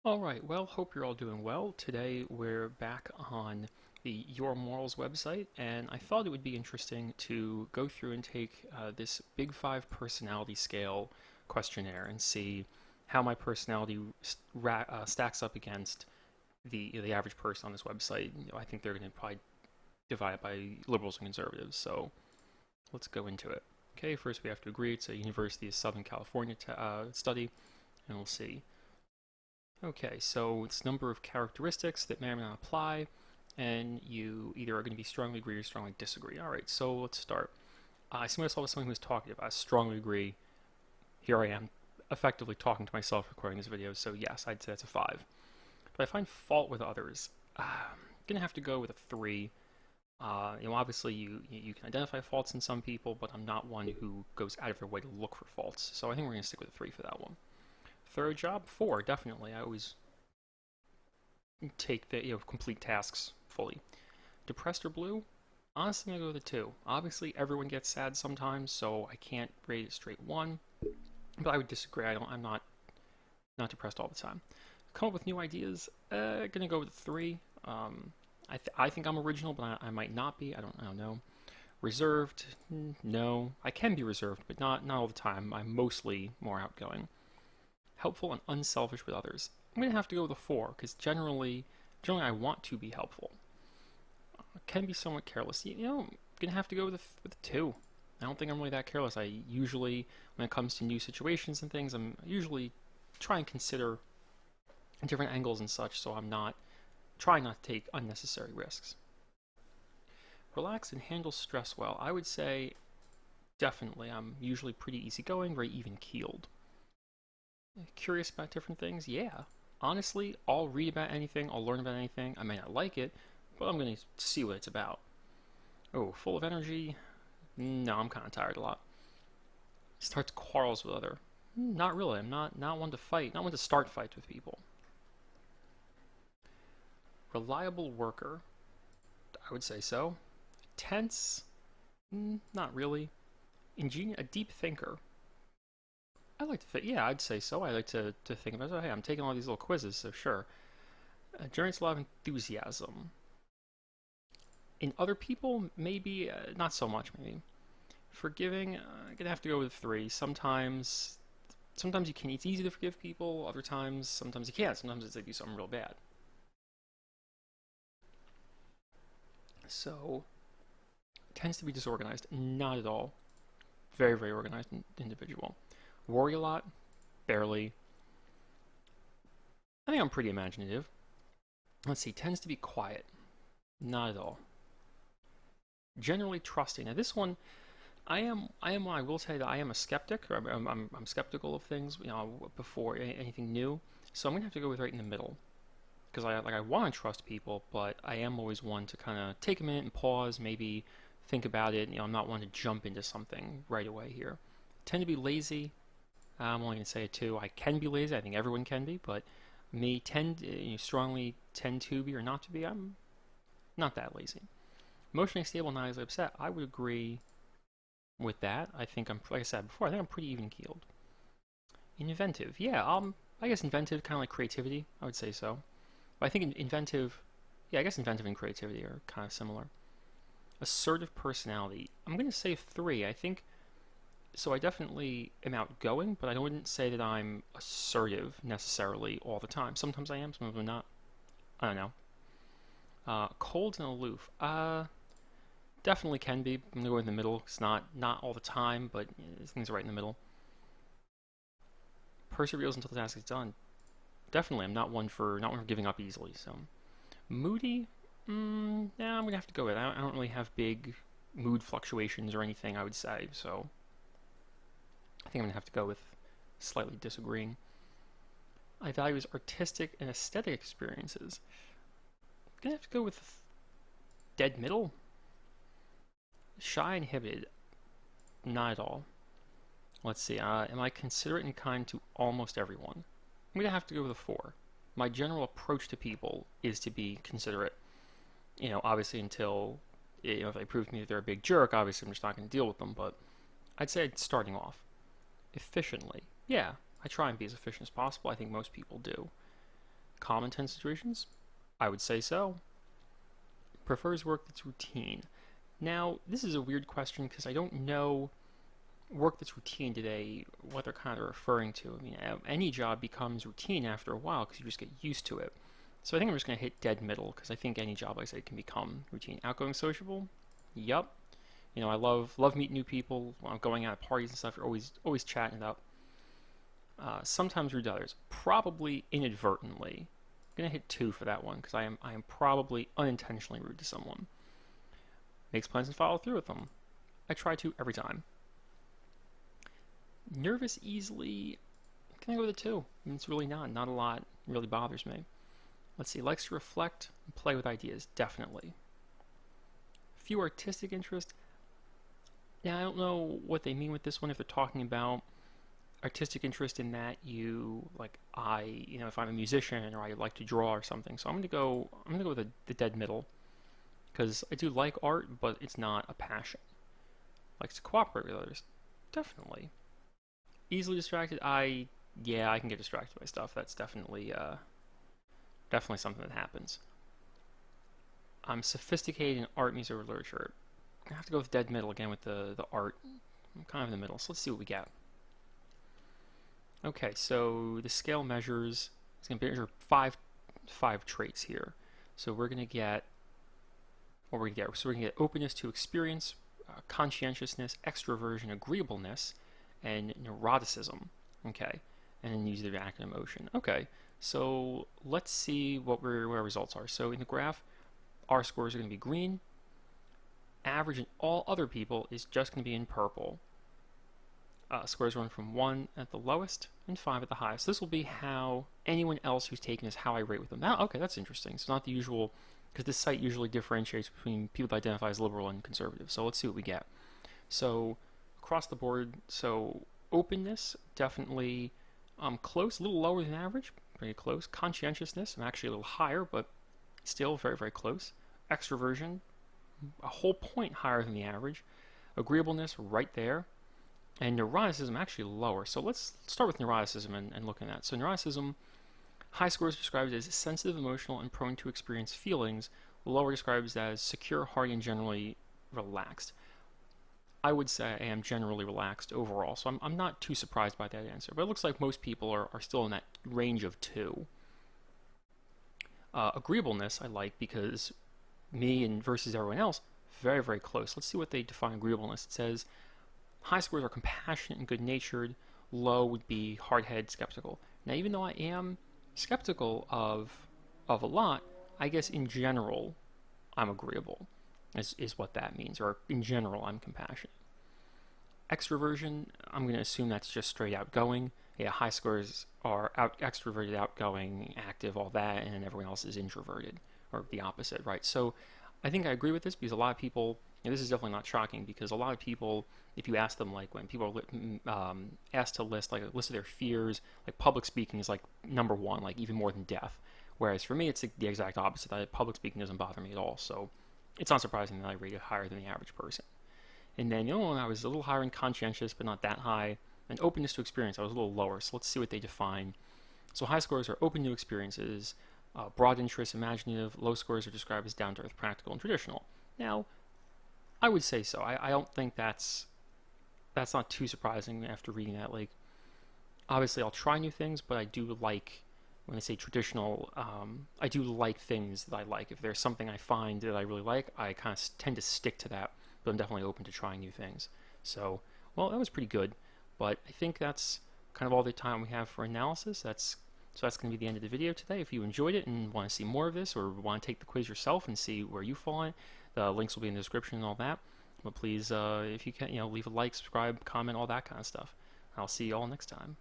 Alright, well, hope you're all doing well. Today we're back on the Your Morals website, and I thought it would be interesting to go through and take this Big Five personality scale questionnaire and see how my personality stacks up against the average person on this website. I think they're going to probably divide it by liberals and conservatives, so let's go into it. Okay, first we have to agree it's a University of Southern California study, and we'll see. Okay, so it's number of characteristics that may or may not apply, and you either are going to be strongly agree or strongly disagree. All right, so let's start. I see myself as someone who's talkative. I strongly agree. Here I am, effectively talking to myself recording this video, so yes, I'd say that's a 5. But I find fault with others. I'm going to have to go with a 3. Obviously you can identify faults in some people, but I'm not one who goes out of their way to look for faults, so I think we're going to stick with a 3 for that one. Third job, 4, definitely. I always take the complete tasks fully. Depressed or blue? Honestly, I'm gonna go with a 2. Obviously, everyone gets sad sometimes, so I can't rate it straight 1. But I would disagree. I'm not depressed all the time. Come up with new ideas? Gonna go with a 3. I think I'm original, but I might not be. I don't know. Reserved? No. I can be reserved, but not all the time. I'm mostly more outgoing. Helpful and unselfish with others. I'm going to have to go with a 4, because generally I want to be helpful. Can be somewhat careless. I'm going to have to go with a 2. I don't think I'm really that careless. I usually, when it comes to new situations and things, I'm usually trying to consider different angles and such, so I'm not trying not to take unnecessary risks. Relax and handle stress well. I would say definitely. I'm usually pretty easygoing, very even-keeled. Curious about different things? Yeah. Honestly, I'll read about anything, I'll learn about anything. I may not like it, but I'm going to see what it's about. Oh, full of energy? No, I'm kind of tired a lot. Starts quarrels with other. Not really. I'm not one to fight, not one to start fights with people. Reliable worker? I would say so. Tense? Not really. Ingenious? A deep thinker? I like to think, yeah, I'd say so. I like to think about it. Hey, I'm taking all these little quizzes, so sure. Generates a lot of enthusiasm. In other people, maybe, not so much, maybe. Forgiving, I'm gonna have to go with 3. Sometimes you can, it's easy to forgive people, other times, sometimes you can't. Sometimes it's they do something real bad. So, tends to be disorganized. Not at all. Very, very organized individual. Worry a lot? Barely. I think I'm pretty imaginative. Let's see, tends to be quiet. Not at all. Generally trusting. Now this one, I will say that I am a skeptic. I'm skeptical of things, before anything new. So I'm gonna have to go with right in the middle. Because I want to trust people, but I am always one to kind of take a minute and pause, maybe think about it. I'm not one to jump into something right away here. Tend to be lazy. I'm only going to say a 2. I can be lazy. I think everyone can be, but me strongly tend to be or not to be. I'm not that lazy. Emotionally stable, not easily upset. I would agree with that. I think like I said before, I think I'm pretty even keeled. Inventive, yeah. I guess inventive, kind of like creativity. I would say so. But I think inventive, yeah. I guess inventive and creativity are kind of similar. Assertive personality. I'm going to say 3. I think. So I definitely am outgoing, but I wouldn't say that I'm assertive necessarily all the time. Sometimes I am, sometimes I'm not. I don't know. Cold and aloof. Definitely can be. I'm gonna go in the middle. It's not all the time, but things are right in the middle. Perseveres until the task is done. Definitely, I'm not one for giving up easily. So moody. Yeah, I'm gonna have to go with it. I don't really have big mood fluctuations or anything, I would say. So I think I'm going to have to go with slightly disagreeing. I value artistic and aesthetic experiences. I'm going to have to go with dead middle. Shy and inhibited. Not at all. Let's see. Am I considerate and kind to almost everyone? I'm going to have to go with a 4. My general approach to people is to be considerate. Obviously until, if they prove to me that they're a big jerk, obviously I'm just not going to deal with them, but I'd say starting off. Efficiently. Yeah, I try and be as efficient as possible. I think most people do. common tense situations? I would say so. Prefers work that's routine. Now, this is a weird question because I don't know work that's routine today, what they're kind of referring to. I mean, any job becomes routine after a while because you just get used to it. So I think I'm just going to hit dead middle because I think any job, like I said, can become routine. Outgoing, sociable? Yup. You know, I love meeting new people. When I'm going out at parties and stuff, you're always chatting it up. Sometimes rude to others. Probably inadvertently. I'm going to hit 2 for that one because I am probably unintentionally rude to someone. Makes plans and follow through with them. I try to every time. Nervous easily. Can I go with a 2? I mean, it's really not a lot really bothers me. Let's see, likes to reflect and play with ideas, definitely. Few artistic interests. Now, I don't know what they mean with this one, if they're talking about artistic interest in that if I'm a musician or I like to draw or something. So I'm gonna go with the dead middle because I do like art, but it's not a passion. Likes to cooperate with others, definitely. Easily distracted. I can get distracted by stuff. That's definitely something that happens. I'm sophisticated in art, music, or literature. I have to go with dead middle again with the art. I'm kind of in the middle, so let's see what we get. Okay, so the scale measures, it's going to measure five traits here. So we're going to get what we're going to get. So we're going to get openness to experience, conscientiousness, extroversion, agreeableness, and neuroticism. Okay, and then use the acronym emotion. Okay, so let's see what our results are. So in the graph, our scores are going to be green. Average in all other people is just going to be in purple. Scores run from 1 at the lowest and 5 at the highest. This will be how anyone else who's taken this, how I rate with them. Now, okay, that's interesting. So not the usual, because this site usually differentiates between people that identify as liberal and conservative. So let's see what we get. So across the board, so openness, definitely close, a little lower than average, pretty close. Conscientiousness, I'm actually a little higher, but still very, very close. Extroversion, a whole point higher than the average. Agreeableness, right there. And neuroticism actually lower. So let's start with neuroticism and look at that. So neuroticism, high scores described as sensitive, emotional, and prone to experience feelings. Lower described as secure, hardy, and generally relaxed. I would say I am generally relaxed overall, so I'm not too surprised by that answer. But it looks like most people are still in that range of 2. Agreeableness I like because me and versus everyone else, very, very close. Let's see what they define agreeableness. It says high scores are compassionate and good-natured. Low would be hard-headed, skeptical. Now, even though I am skeptical of a lot, I guess in general, I'm agreeable, is what that means. Or in general, I'm compassionate. Extroversion, I'm going to assume that's just straight outgoing. Yeah, high scores are extroverted, outgoing, active, all that, and then everyone else is introverted, or the opposite, right? So I think I agree with this because a lot of people, and this is definitely not shocking, because a lot of people, if you ask them, like when people are asked to list like a list of their fears, like public speaking is like number 1, like even more than death. Whereas for me, it's the exact opposite. Public speaking doesn't bother me at all. So it's not surprising that I rate it higher than the average person. And then the only one I was a little higher in conscientious, but not that high. And openness to experience, I was a little lower. So let's see what they define. So high scores are open to experiences, broad interest, imaginative. Low scores are described as down to earth, practical, and traditional. Now, I would say so. I don't think that's not too surprising after reading that. Like, obviously, I'll try new things, but I do like, when I say traditional, I do like things that I like. If there's something I find that I really like, I kind of tend to stick to that. But I'm definitely open to trying new things. So, well, that was pretty good. But I think that's kind of all the time we have for analysis. That's going to be the end of the video today. If you enjoyed it and want to see more of this, or want to take the quiz yourself and see where you fall in, the links will be in the description and all that. But please, if you can, leave a like, subscribe, comment, all that kind of stuff. I'll see you all next time.